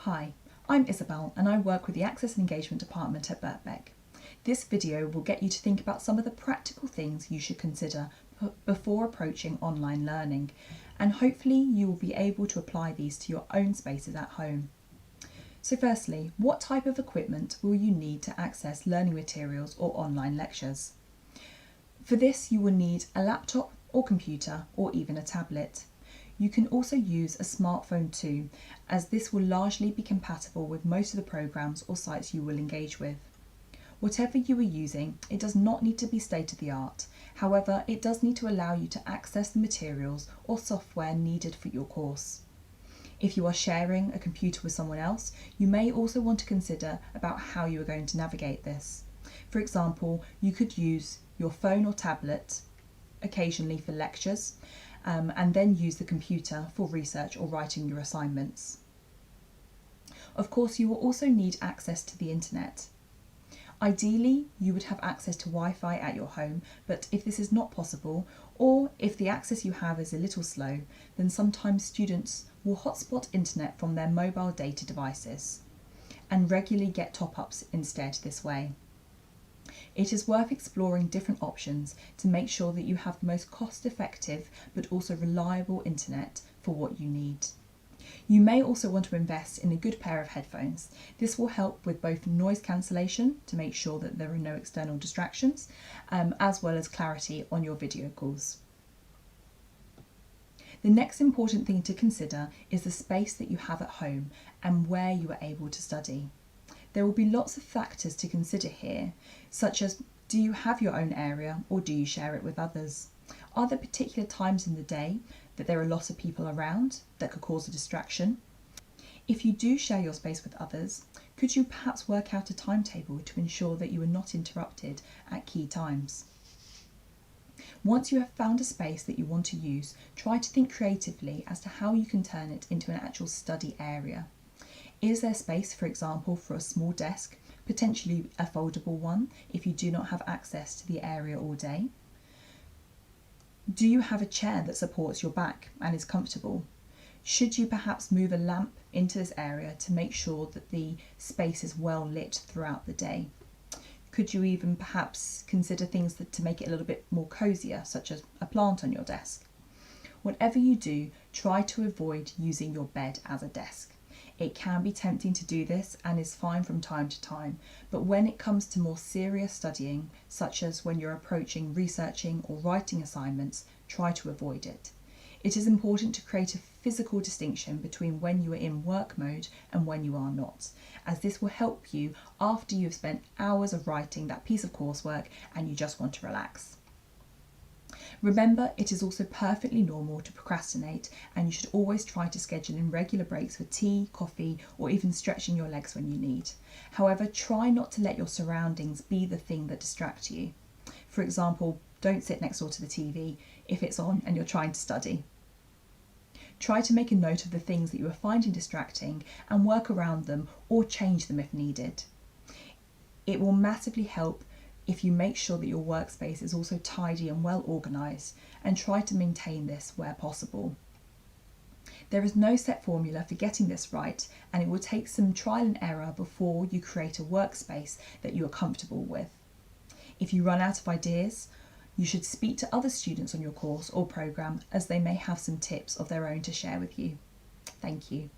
Hi, I'm Isabel and I work with the Access and Engagement Department at Birkbeck. This video will get you to think about some of the practical things you should consider before approaching online learning, and hopefully you will be able to apply these to your own spaces at home. So firstly, what type of equipment will you need to access learning materials or online lectures? For this you will need a laptop or computer or even a tablet. You can also use a smartphone too, as this will largely be compatible with most of the programs or sites you will engage with. Whatever you are using, it does not need to be state-of-the-art. However, it does need to allow you to access the materials or software needed for your course. If you are sharing a computer with someone else, you may also want to consider about how you are going to navigate this. For example, you could use your phone or tablet occasionally for lectures, and then use the computer for research or writing your assignments. Of course, you will also need access to the internet. Ideally, you would have access to Wi-Fi at your home, but if this is not possible, or if the access you have is a little slow, then sometimes students will hotspot internet from their mobile data devices and regularly get top-ups instead this way. It is worth exploring different options to make sure that you have the most cost-effective but also reliable internet for what you need. You may also want to invest in a good pair of headphones. This will help with both noise cancellation to make sure that there are no external distractions, as well as clarity on your video calls. The next important thing to consider is the space that you have at home and where you are able to study. There will be lots of factors to consider here, such as, do you have your own area or do you share it with others? Are there particular times in the day that there are lots of people around that could cause a distraction? If you do share your space with others, could you perhaps work out a timetable to ensure that you are not interrupted at key times? Once you have found a space that you want to use, try to think creatively as to how you can turn it into an actual study area. Is there space, for example, for a small desk, potentially a foldable one if you do not have access to the area all day? Do you have a chair that supports your back and is comfortable? Should you perhaps move a lamp into this area to make sure that the space is well lit throughout the day? Could you even perhaps consider things to make it a little bit more cozier, such as a plant on your desk? Whatever you do, try to avoid using your bed as a desk. It can be tempting to do this and is fine from time to time, but when it comes to more serious studying, such as when you're approaching researching or writing assignments, try to avoid it. It is important to create a physical distinction between when you are in work mode and when you are not, as this will help you after you've spent hours of writing that piece of coursework and you just want to relax. Remember, it is also perfectly normal to procrastinate, and you should always try to schedule in regular breaks for tea, coffee, or even stretching your legs when you need. However, try not to let your surroundings be the thing that distracts you. For example, don't sit next door to the TV if it's on and you're trying to study. Try to make a note of the things that you are finding distracting and work around them or change them if needed. It will massively help if you make sure that your workspace is also tidy and well organised, and try to maintain this where possible. There is no set formula for getting this right, and it will take some trial and error before you create a workspace that you are comfortable with. If you run out of ideas, you should speak to other students on your course or programme, as they may have some tips of their own to share with you. Thank you.